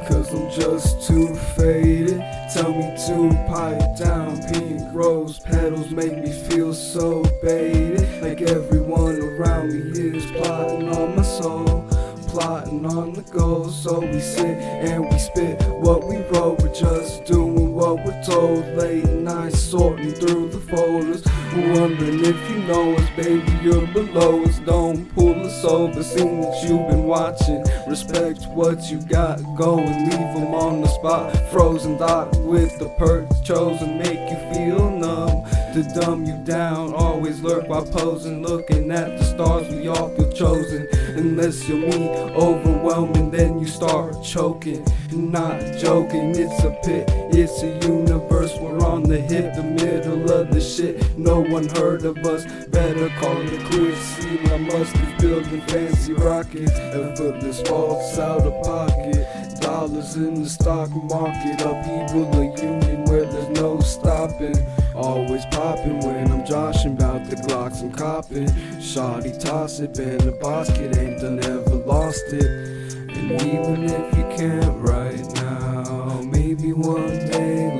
Cause I'm just too faded. Tell me to pipe down. Pink rose petals make me feel so baited. Like everyone around me is plotting on my soul, plotting on the goal. So we sit and we spit what we wrote. We're just doing what we're told. Late nights sorting through the folders, wondering if you know us, baby, you're below us. Don't pull us over, seen that you've been watching. Respect what you got going, leave them on the spot. Frozen dot with the perks chosen, make you feel numb, to dumb you down. Always lurk while posing, looking at the stars, we all feel chosen. Unless you're me, overwhelming, then you start choking. Not joking, it's a pit, it's a universe. We're on the hip, the middle of the shit. No one heard of us, better call it quits. See my muscles building fancy rockets. Effortless falls out of pocket. Dollars in the stock market. Upheaval, a union where there's no stopping. Always popping when I'm joshing about the Glocks I'm copping. Shawty toss it, been a boss kid, ain't done ever lost it. And even if you can't right now, maybe one day